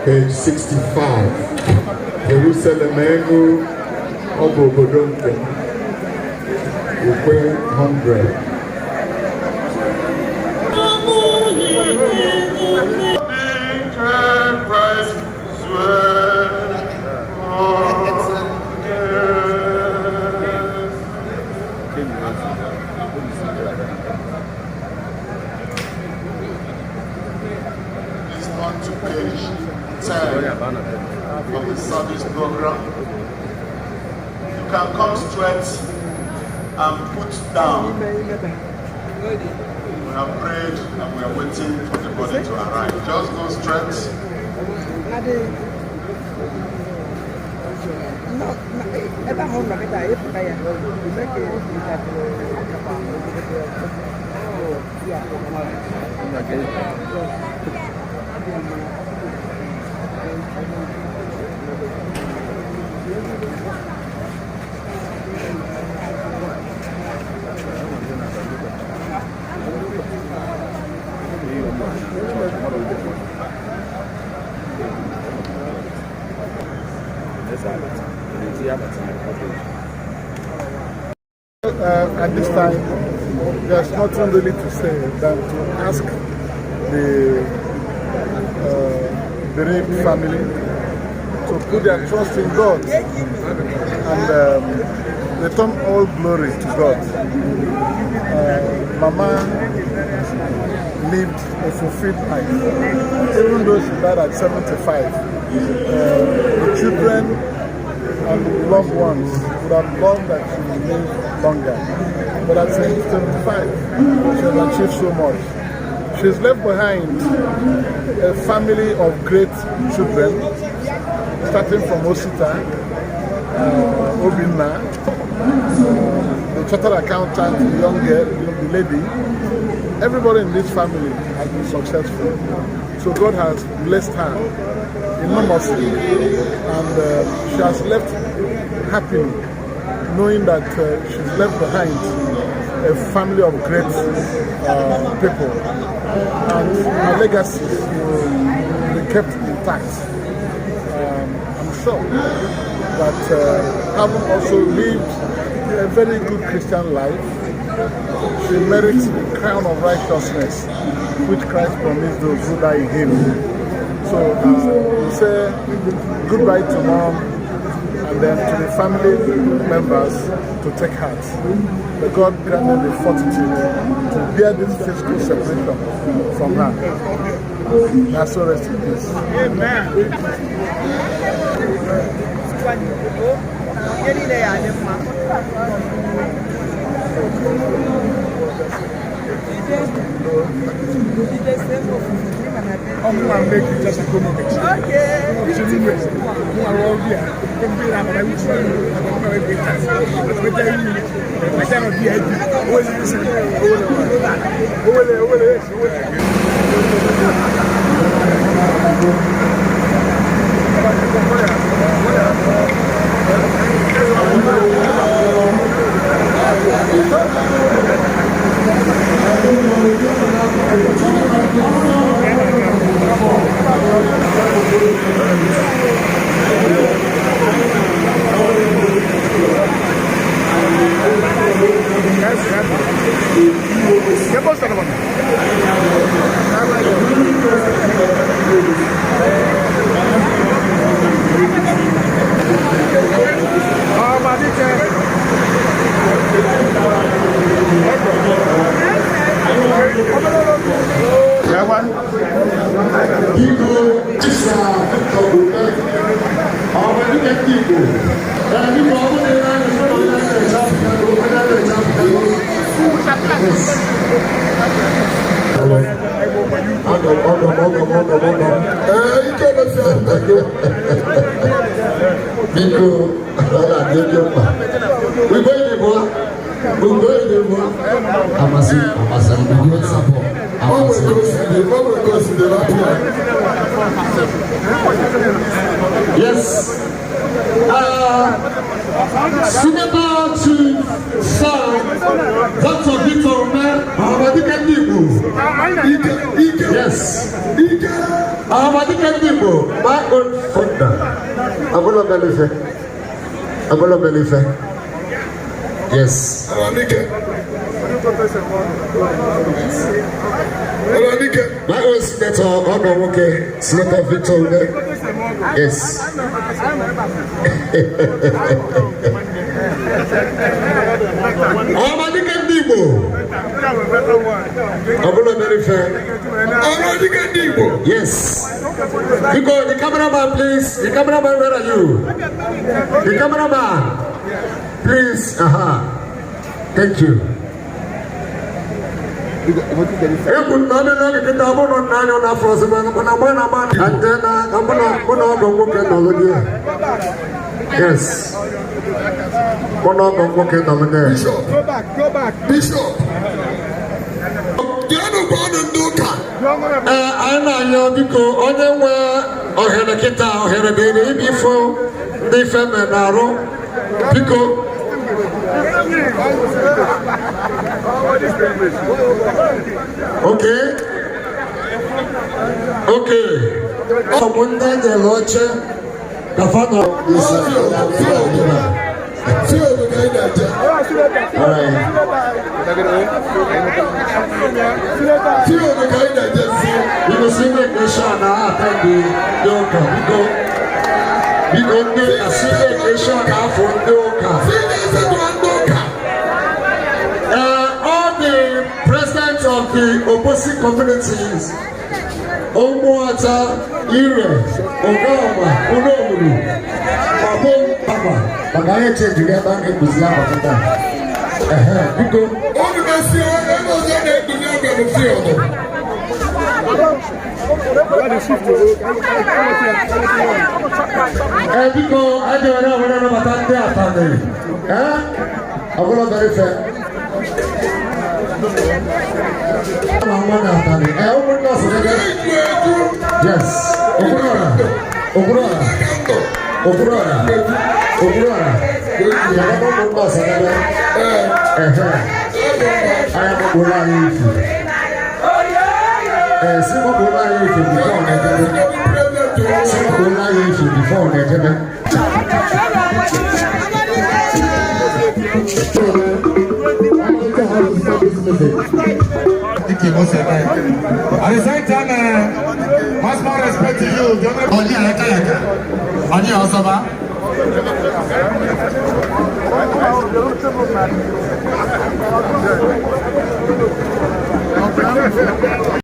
Page 65. Jerusalem Obobodonte. 100. Of the service program. You can come straight and put down. We have prayed and we are waiting for the body to arrive. Just go straight. At this time, there's nothing really to say than to ask the bereaved family to put their trust in God and return all glory to God. Mama lived a fulfilled life, even though she died at 75. The children and the loved ones would have loved that she would live longer. But at 75, she has achieved so much. She's left behind a family of great children, starting from Osita, Obinna, the chartered accountant, the young girl, the lady. Everybody in this family has been successful. So God has blessed her enormously, and she has left happily, knowing that she's left behind a family of great people, and her legacy will be kept intact. I'm sure that having also lived a very good Christian life, she merits the crown of righteousness which Christ promised those who die in Him. So we say goodbye to Mom, and then to the family members to take heart. May God grant them the fortitude to bear this physical separation from her. That's all, rest in peace. Amen. I'm going to make it just a comment. Okay. Yes. Senator Chief Dr Victor Umeh Ohamadike Ndigbo. Yes. Ohamadike Ndigbo, my own founder. Abolo Belife. Yes. My own Senator Ohamadike, Senator Victor Umeh. Yes. Ohamadike Ndigbo. Abolo Belife. Ohamadike Ndigbo. Yes. Because the cameraman, please. The cameraman, where are you? The cameraman, please. Thank you. Yes. Go back. Bishop. I know because only where Ohamadike Ohamadike baby before they fell in narrow because. Okay. Amunda de Loche, the father is of the opposite communities, Omuata, Ire, Ogama, Onomuru, Pabon, Papa, Bagaya change together in Muslim. Because all the best here, because I don't know what yes. Obrora. Ike Obosi. At the same time, much more respect to you. Oni Osaba.